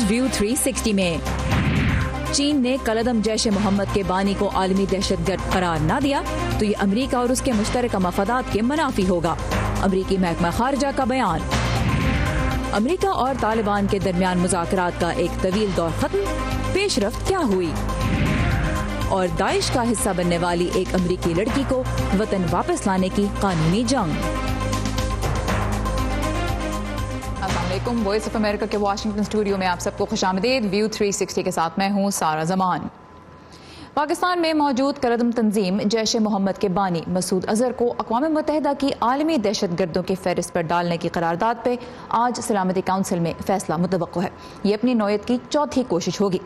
View 360 में। चीन ने कलअदम जैश मोहम्मद के बानी को आलमी दहशतगर्द करार न दिया तो ये अमरीका और उसके मुश्तरका मफादात के मुनाफी होगा। अमरीकी महकमा खारजा का बयान। अमरीका और तालिबान के दरमियान मुज़ाकरात का एक तवील दौर खत्म, पेशरफ्त क्या हुई? और दाइश का हिस्सा बनने वाली एक अमरीकी लड़की को वतन वापस लाने की कानूनी जंग। अस्सलामुअलैकुम, वॉइस ऑफ अमेरिका के वाशिंगटन स्टूडियो में आप सबको खुशामदीद। व्यू 360 के साथ मैं हूँ सारा जमान। पाकिस्तान में मौजूद कलअदम तंजीम जैश मोहम्मद के बानी मसूद अजहर को अक़वाम मुत्तहिदा की आलमी दहशत गर्दों की फहरिस्त पर डालने की करारदाद पे आज सलामती काउंसिल में फैसला मुतवक्को है। ये अपनी नौयत की चौथी कोशिश होगी।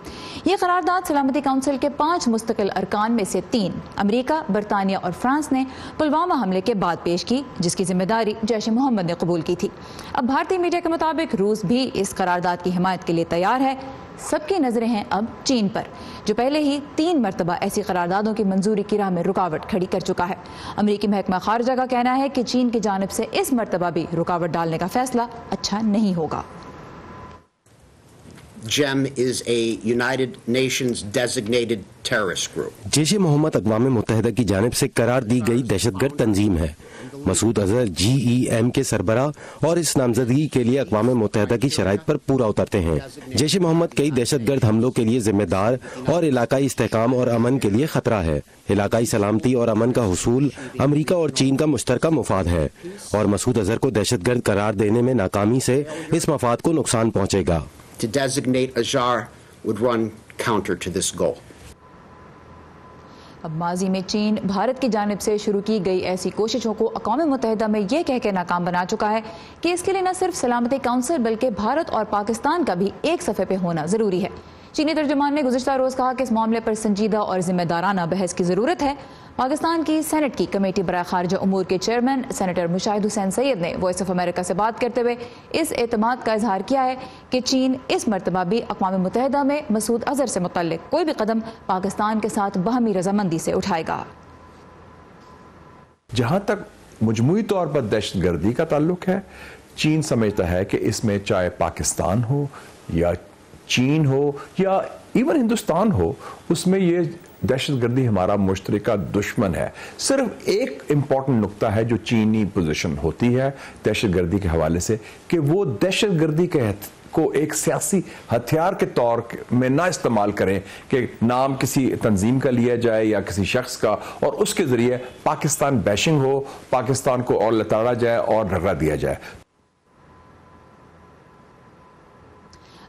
ये करारदाद सलामती काउंसिल के 5 मुस्तकिल अरकान में से 3 अमरीका, बरतानिया और फ्रांस ने पुलवामा हमले के बाद पेश की, जिसकी जिम्मेदारी जैश मोहम्मद ने कबूल की थी। अब भारतीय मीडिया के मुताबिक रूस भी इस करारदाद की हिमायत के लिए तैयार है। सबकी नजरें हैं अब चीन पर, जो पहले ही 3 मरतबा ऐसी करारदादों की मंजूरी की राह में रुकावट खड़ी कर चुका है। अमरीकी महकमा खारजा का कहना है कि चीन की जानिब से इस मरतबा भी रुकावट डालने का फैसला अच्छा नहीं होगा। JEM is a United Nations designated terrorist group. Jaish Mohammad अक़वाम मुत्तहिदा की जानिब से करार दी गई दहशतगर्द तंजीम है। मसूद अजहर GEM के सरबरा और इस नामजदगी के लिए अक़वाम मुत्तहिदा की शराइत पर पूरा उतरते हैं। जैश मोहम्मद कई दहशतगर्द हमलों के लिए जिम्मेदार और इलाकाई इस्तेहकाम और अमन के लिए खतरा है। इलाकाई सलामती और अमन का हुसूल अमरीका और चीन का मुश्तरका मुफाद है और मसूद अजहर को दहशतगर्द करार देने में नाकामी से इस मफाद को नुकसान पहुँचेगा। To designate Azhar would run counter to this goal. अब माजी में चीन भारत की जानिब से शुरू की गई ऐसी कोशिशों को अक़वाम मुत्तहिदा में ये कह के नाकाम बना चुका है कि इसके लिए न सिर्फ सलामती काउंसिल बल्कि भारत और पाकिस्तान का भी एक सफ़े पे होना ज़रूरी है। चीनी तर्जुमान ने गुज़िश्ता रोज़ कहा कि इस मामले पर संजीदा और जिम्मेदाराना बहस की ज़रूरत है। पाकिस्तान की सेनेट की कमेटी बराए खारजा उमूर के चेयरमैन सेनेटर मुशाहिद हुसैन सैयद ने वॉइस ऑफ अमेरिका से बात करते हुए इस एतमाद का इजहार किया है कि चीन इस मरतबा भी अक़वाम मुत्तहिदा में मसूद अजहर से मुतल्लिक़ कोई भी कदम पाकिस्तान के साथ बाहमी रजामंदी से उठाएगा। जहां तक मजमूई तौर पर दहशतगर्दी का ताल्लुक है, चीन समझता है कि इसमें चाहे पाकिस्तान हो या चीन हो या इवन हिंदुस्तान हो, उसमें ये दहशतगर्दी हमारा मुश्तरका दुश्मन है। सिर्फ एक इम्पॉर्टेंट नुक्ता है जो चीनी पोजीशन होती है दहशतगर्दी के हवाले से, कि वो दहशतगर्दी को एक सियासी हथियार के तौर में ना इस्तेमाल करें कि नाम किसी तंजीम का लिया जाए या किसी शख्स का और उसके जरिए पाकिस्तान बैशिंग हो, पाकिस्तान को और लताड़ा जाए और रगड़ा दिया जाए।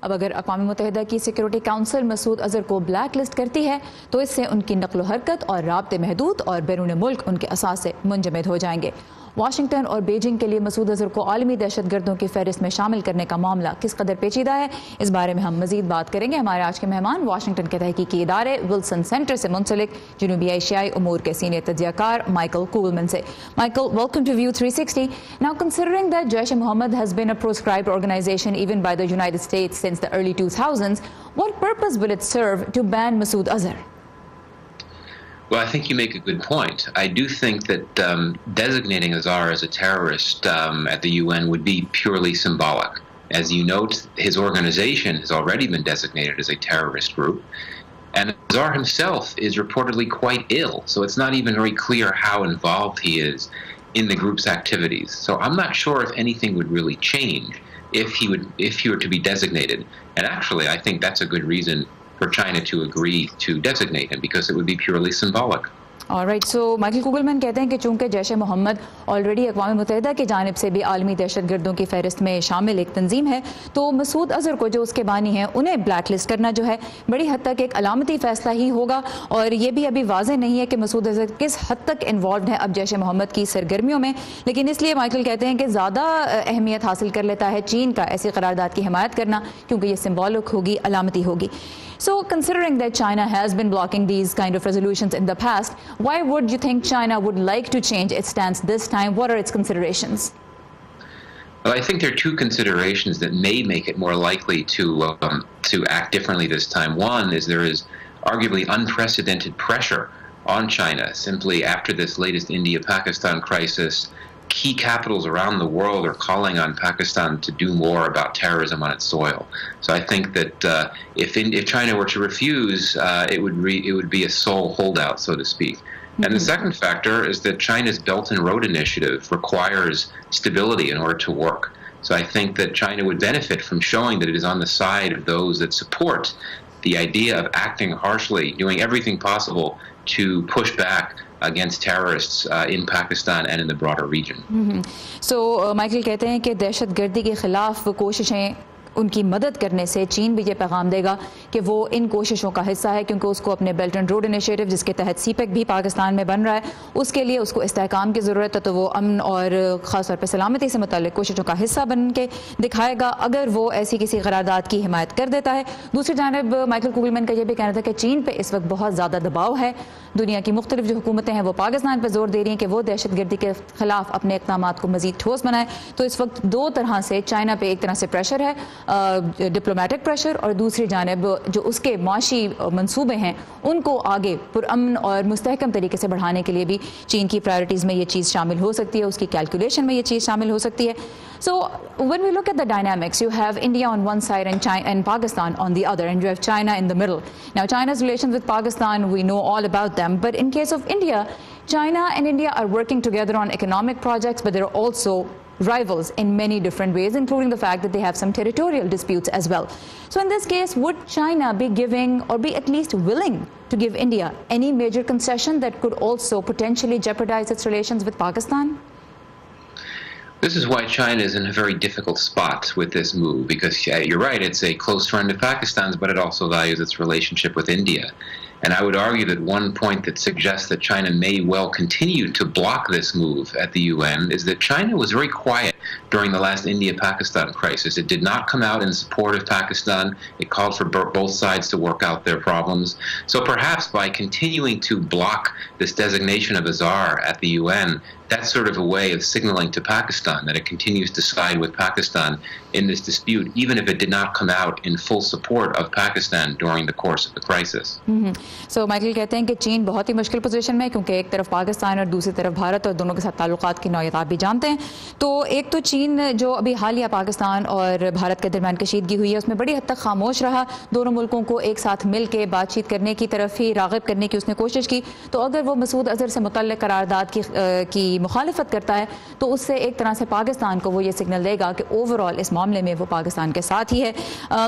अब अगर अक़वाम मुत्तहिदा की सिक्योरिटी काउंसिल मसूद अजहर को ब्लैक लिस्ट करती है तो इससे उनकी नक़्ल हरकत और राब्ते महदूद और बैरून मुल्क उनके असासे मुंजमद हो जाएंगे। वाशिंगटन और बीजिंग के लिए मसूद अजहर को आलमी दहशत गर्दों की फहरिस्त में शामिल करने का मामला किस कदर पेचीदा है, इस बारे में हम मजीद बात करेंगे। हमारे आज के मेहमान वाशिंगटन के तहकीकी इदारे विल्सन सेंटर से मुंसलिक जनूबी एशियाई उमूर के सीनियर तज्ज़ियाकार माइकल कुगलमैन से। Michael, welcome to View 360। Now considering that Jaish Mohammed has been a proscribed organisation even by the United States since the early 2000s, what purpose will it serve to ban Masood Azhar? Well, I think you make a good point. I do think that designating Azhar as a terrorist at the UN would be purely symbolic. As you note, his organization has already been designated as a terrorist group, and Azhar himself is reportedly quite ill, so it's not even very clear how involved he is in the group's activities. So I'm not sure if anything would really change if he were to be designated. And actually, I think that's a good reason for China to agree to designate him, because it would be purely symbolic. Alright, so Michael Kugelman कहते हैं कि चूंकि Jaish Mohammed already अक़वाम मुत्तहिदा की जानिब से भी आलमी दहशत गर्दों की फहरिस्त में शामिल एक तंजीम है, तो मसूद अजहर को जो उसके बानी हैं उन्हें ब्लैक लिस्ट करना जो है बड़ी हद तक एक अलामती फ़ैसला ही होगा। और ये भी अभी वाज़ेह नहीं है कि मसूद अजहर किस हद तक इन्वॉल्व है अब जैश मोहम्मद की सरगर्मियों में, लेकिन इसलिए माइकल कहते हैं कि ज़्यादा अहमियत हासिल कर लेता है चीन का ऐसी करारदाद की हिमायत करना, क्योंकि ये सिम्बॉलिक होगी, अलामती होगी। So, considering that China has been blocking these kind of resolutions in the past, why would you think China would like to change its stance this time? What are its considerations? Well, I think there are 2 considerations that may make it more likely to act differently this time. One is there is arguably unprecedented pressure on China simply after this latest India-Pakistan crisis. key capitals around the world are calling on Pakistan to do more about terrorism on its soil. So I think that if China were to refuse, it would be a sole holdout, so to speak. And the second factor is that China's Belt and Road Initiative requires stability in order to work. So I think that China would benefit from showing that it is on the side of those that support the idea of acting harshly, doing everything possible to push back against terrorists in Pakistan and in the broader region. So Michael कहते हैं कि दहशतगर्दी के खिलाफ कोशिशें उनकी मदद करने से चीन भी ये पैगाम देगा कि वो इन कोशिशों का हिस्सा है, क्योंकि उसको अपने बेल्ट एंड रोड इनिशिएटिव जिसके तहत सीपेक भी पाकिस्तान में बन रहा है, उसके लिए उसको इस्तेहकाम की ज़रूरत है, तो वो अमन और ख़ास तौर पर सलामती से मुताल्लिक़ कोशिशों का हिस्सा बन के दिखाएगा अगर वो ऐसी किसी करारदाद की हिमायत कर देता है। दूसरी जानब माइकल कुगलमैन का ये भी कहना था कि चीन पर इस वक्त बहुत ज़्यादा दबाव है, दुनिया की मुख्तलिफ जो हुकूमतें हैं वो पाकिस्तान पर जोर दे रही हैं कि वो दहशतगर्दी के खिलाफ अपने इक़दाम को मज़ीद ठोस बनाए। तो इस वक्त दो तरह से चाइना पे एक तरह से प्रेशर है, डिप्लोमेटिक प्रेशर, और दूसरी जानब जो उसके माशी मंसूबे हैं उनको आगे पुरअमन और मुस्तहकम तरीके से बढ़ाने के लिए भी चीन की प्रायोरिटीज़ में ये चीज़ शामिल हो सकती है, उसकी कैलकुलेशन में ये चीज़ शामिल हो सकती है। So when we look at the dynamics, you have India on one side and Pakistan on the other, and you have China in the middle. Now China's relations with Pakistan, we know all about them, but in case of India, China and India are working together on economic projects, but they're also rivals in many different ways, including the fact that they have some territorial disputes as well. So in this case, would China be giving, or be at least willing to give India any major concession that could also potentially jeopardize its relations with Pakistan? This is why China is in a very difficult spot with this move, because you're right, it's a close friend of Pakistan's, but it also values its relationship with India. And I would argue that one point that suggests that China may well continue to block this move at the UN is that China was very quiet during the last India-Pakistan crisis. It did not come out in support of Pakistan. It called for both sides to work out their problems. So perhaps by continuing to block this designation of a czar at the UN, that's sort of a way of signaling to Pakistan that it continues to side with Pakistan in this dispute, even if it did not come out in full support of Pakistan during the course of the crisis. So Michael कहते हैं कि चीन बहुत ही मुश्किल position में है, क्योंकि एक तरफ पाकिस्तान और दूसरी तरफ भारत, और दोनों के साथ ताल्लुकात की नौयत आप भी जानते हैं। तो एक तो चीन जो अभी हालिया पाकिस्तान और भारत के दरमियान कशीदगी हुई है उसमें बड़ी हद तक खामोश रहा, दोनों मुल्कों को एक साथ मिल के बातचीत करने की तरफ ही राग़िब करने की उसने कोशिश की। तो अगर वो मसूद अजहर से मुतल्लिक़ करारदाद की मुखालिफत करता है तो उससे एक तरह से पाकिस्तान को वो ये सिग्नल देगा कि ओवरऑल इस मामले में वो पाकिस्तान के साथ ही है।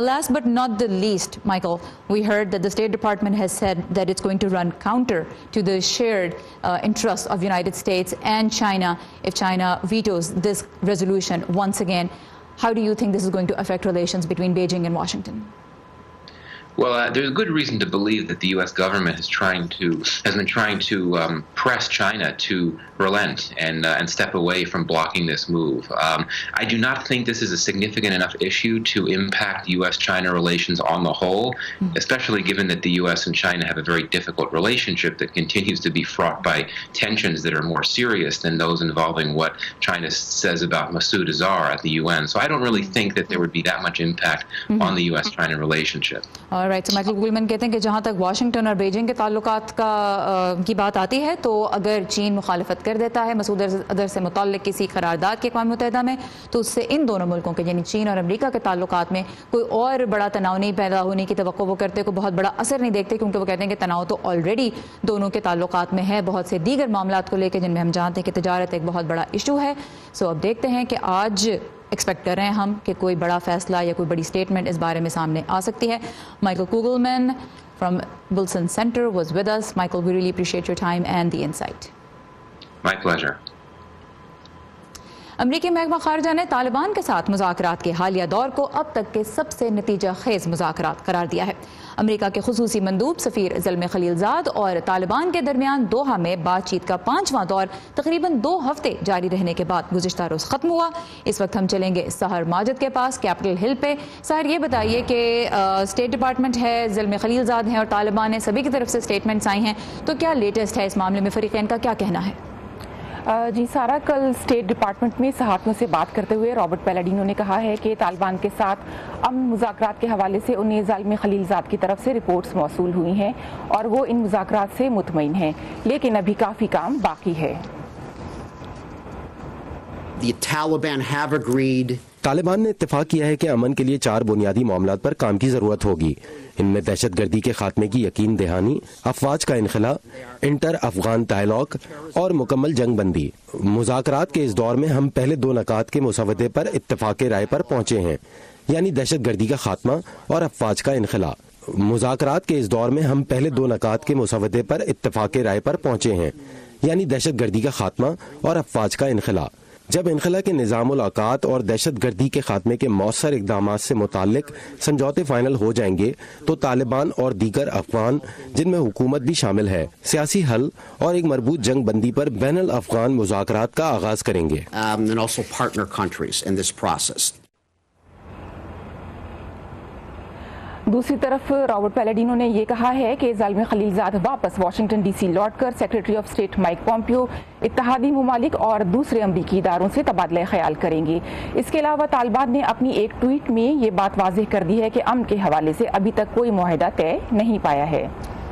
Last but not the least, Michael, we heard that the State Department has said that it's going to run counter to the shared interests of United States and China if China vetoes this resolution once again. How do you think this is going to affect relations between Beijing and Washington? Well, there's good reason to believe that the U.S. government has been trying to press China to relent and step away from blocking this move. I do not think this is a significant enough issue to impact U.S.-China relations on the whole, especially given that the U.S. and China have a very difficult relationship that continues to be fraught by tensions that are more serious than those involving what China says about Masood Azhar at the UN. So I don't really think that there would be that much impact on the U.S.-China relationship. Right, Michael Kugelman कहते हैं कि जहाँ तक Washington और Beijing के ताल्लुकात की बात आती है तो अगर चीन मुखालिफत कर देता है मसूद अजहर से मुताल्लिक़ किसी करारदाद के अक़वाम मुत्तहिदा में तो उससे इन दोनों मुल्कों के यानी चीन और अमेरिका के ताल्लुकात में कोई और बड़ा तनाव नहीं पैदा होने की तवक्को वो करते, कोई बहुत बड़ा असर नहीं देखते, क्योंकि वो कहते हैं कि तनाव तो ऑलरेडी दोनों के ताल्लुकात में है बहुत से दीगर मामलात को लेकर जिनमें हम जानते हैं कि तजारत एक बहुत बड़ा इशू है। सो अब देखते हैं कि आज एक्सपेक्ट कर रहे हैं हम कि कोई बड़ा फैसला या कोई बड़ी स्टेटमेंट इस बारे में सामने आ सकती है। Michael Kugelman from Wilson Center was with us. Michael, we really appreciate your time and the insight. My pleasure. अमरीकी महकमा खारजा ने तालिबान के साथ मुज़ाकरात के हालिया दौर को अब तक के सबसे नतीजा खेज मुज़ाकरात करार दिया है। अमरीका के खुसूसी मंदूब सफ़ीर ज़ल्मे खलीलज़ाद और तालिबान के दरमियान दोहा में बातचीत का 5वां दौर तकरीबन 2 हफ्ते जारी रहने के बाद गुज़िश्ता रोज़ ख़त्म हुआ। इस वक्त हम चलेंगे सहर माजिद के पास कैपिटल हिल पे। सहर, ये बताइए कि स्टेट डिपार्टमेंट है, ज़ल्मे खलीलज़ाद हैं और तालिबान है, सभी की तरफ से स्टेटमेंट्स आई हैं, तो क्या लेटेस्ट है इस मामले में, फ़रीक़ैन का क्या कहना है? जी सारा, कल स्टेट डिपार्टमेंट में सहाफ़ियों से बात करते हुए रॉबर्ट पैलाडिनो ने कहा है कि तालिबान के साथ अमन मुज़ाकरात के हवाले से उन्हें ज़ल्मे खलीलज़ाद की तरफ से रिपोर्ट्स मौसूल हुई हैं और वो इन मुज़ाकरात से मुतमईन हैं, लेकिन अभी काफ़ी काम बाकी है। The Taliban have agreed. Taliban ने इत्तेफाक किया है कि अमन के लिए 4 बुनियादी मामलात पर काम की ज़रूरत होगी। इनमें दहशतगर्दी के खात्मे की यकीन दहानी, अफवाज का इनखला, इंटर अफगान डायलॉग और मुकम्मल जंग बंदी। मुज़ाकरात के इस दौर में हम पहले 2 नकात के मुसवदे पर इत्तेफाक राय पर पहुंचे हैं, यानी दहशतगर्दी का खात्मा और अफवाज का इनखला। मुज़ाकरात के इस दौर में हम पहले 2 नकात के मुसवदे पर इत्तेफाक राय पर पहुंचे हैं, यानी दहशतगर्दी का खात्मा और अफवाज का इनखला। जब इनखला के निज़ामुल औकात और दहशतगर्दी के खात्मे के मौसर इक़दामात से मुताल्लिक समझौते फाइनल हो जाएंगे तो तालिबान और दीगर अफगान, जिनमें हुकूमत भी शामिल है, सियासी हल और एक मरबूत जंग बंदी पर बैनुल अफगान मुज़ाकरात का आगाज करेंगे। And also partner countries in this process. दूसरी तरफ रॉबर्ट पैलाडिनो ने यह कहा है कि ज़ालिम खलीलजाद वापस वाशिंगटन डीसी लौटकर secretary of state Mike Pompeo, इत्तेहादी मुमालिक और दूसरे अमरीकी इदारों से तबादला ख्याल करेंगे। इसके अलावा तालिबान ने अपनी एक ट्वीट में ये बात वाज़ेह कर दी है कि अमन के हवाले से अभी तक कोई मुआहिदा तय नहीं पाया है।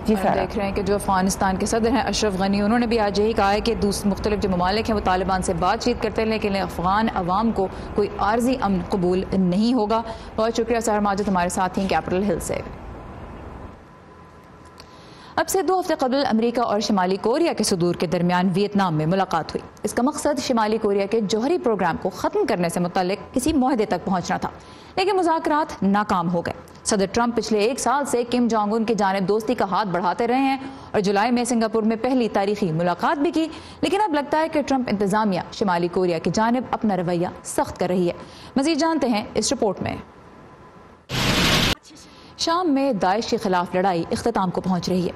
जी सर, देख रहे हैं कि जो अफगानिस्तान के सदर हैं अशरफ गनी, उन्होंने भी आज यही कहा है कि मुख्तलिफ जो ममालिक हैं वो तालिबान से बातचीत करते हैं, लेकिन अफगान अवाम को कोई आर्जी अमन कबूल नहीं होगा। बहुत शुक्रिया सारा माजिद हमारे साथ ही कैपिटल हिल से। अब से 2 हफ्ते कबल अमेरिका और शिमाली कोरिया के सदूर के दरमियान वियतनाम में मुलाकात हुई। इसका मकसद शिमाली कोरिया के जौहरी प्रोग्राम को ख़त्म करने से मुताल्लिक किसी मुआहदे तक पहुंचना था, लेकिन मुज़ाकरात नाकाम हो गए। सदर ट्रंप पिछले 1 साल से किम जोंग उन की जानिब दोस्ती का हाथ बढ़ाते रहे हैं और जुलाई में सिंगापुर में पहली तारीखी मुलाकात भी की, लेकिन अब लगता है कि ट्रंप इंतजामिया शिमाली कोरिया की जानिब अपना रवैया सख्त कर रही है। मज़ीद जानते हैं इस रिपोर्ट में। शाम में दाइश के खिलाफ लड़ाई इख्तिताम को पहुंच रही है,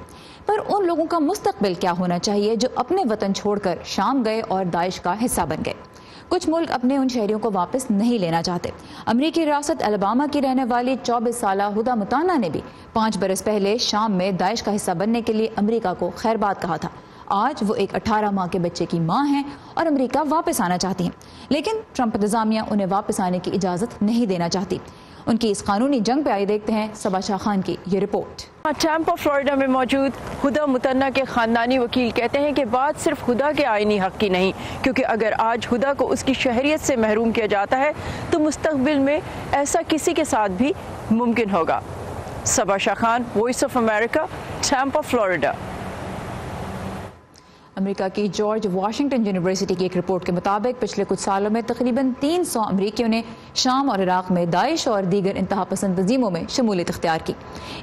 पर उन लोगों का मुस्तकबिल क्या होना चाहिए जो अपने वतन छोड़कर शाम गए और दाइश का हिस्सा बन गए। कुछ मुल्क अपने उन शहरियों को वापस नहीं लेना चाहते। अमरीकी रियासत अलबामा की रहने वाली 24 साला हुदा मुताना ने भी 5 बरस पहले शाम में दाइश का हिस्सा बनने के लिए अमरीका को खैरबाद कहा था। आज वो एक 18 माह के बच्चे की मां हैं और अमरीका वापस आना चाहती हैं, लेकिन ट्रंप इंतजामिया उन्हें वापस आने की इजाज़त नहीं देना चाहती। उनकी इस कानूनी जंग पे आई देखते हैं सबा शाह खान की ये रिपोर्ट। टैम्पा फ्लोरिडा में मौजूद हुदा मुतन्ना के खानदानी वकील कहते हैं कि बात सिर्फ हुदा के आईनी हक की नहीं, क्योंकि अगर आज हुदा को उसकी शहरियत से महरूम किया जाता है तो मुस्तकबिल में ऐसा किसी के साथ भी मुमकिन होगा। Saba Shah Khan, Voice of America, Tampa Florida. America की जॉर्ज वाशिंगटन यूनिवर्सिटी की एक रिपोर्ट के मुताबिक पिछले कुछ सालों में तकरीबन 300 अमरीकियों ने शाम और इराक में दाइश और दीगर इंतहा पसंद तंजीमों में शमूलियत इख्तियार की।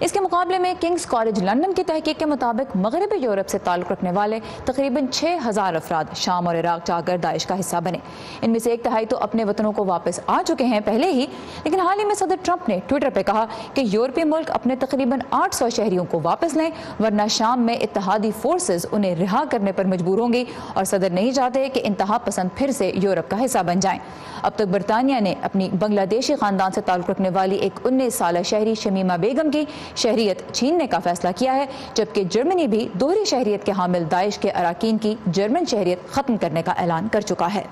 इसके मुकाबले में किंग्स कॉलेज लंदन की तहकीक के मुताबिक मगरबी यूरोप से ताल्लुक़ रखने वाले तकरीबन 6000 अफराद शाम और इराक जाकर दाइश का हिस्सा बने। इनमें से 1/3 तो अपने वतनों को वापस आ चुके हैं पहले ही, लेकिन हाल ही में सदर ट्रंप ने ट्विटर पर कहा कि यूरोपीय मुल्क अपने तकरीबन 800 शहरियों को वापस लें, वरना शाम में इत्तेहादी फोर्सेज उन्हें रिहा करने पर मजबूर होंगी और सदर नहीं चाहते कि इंतहा पसंद फिर से यूरोप का हिस्सा बन जाएं। अब तक बरतानिया ने अपनी बांग्लादेशी खानदान से ताल्लुक़ रखने वाली एक 19 साला शहरी शमीमा बेगम की शहरियत छीनने का फैसला किया है, जबकि जर्मनी भी दोहरी शहरियत के हामिल दाइश के अराकीन की जर्मन शहरियत खत्म करने का ऐलान कर चुका है।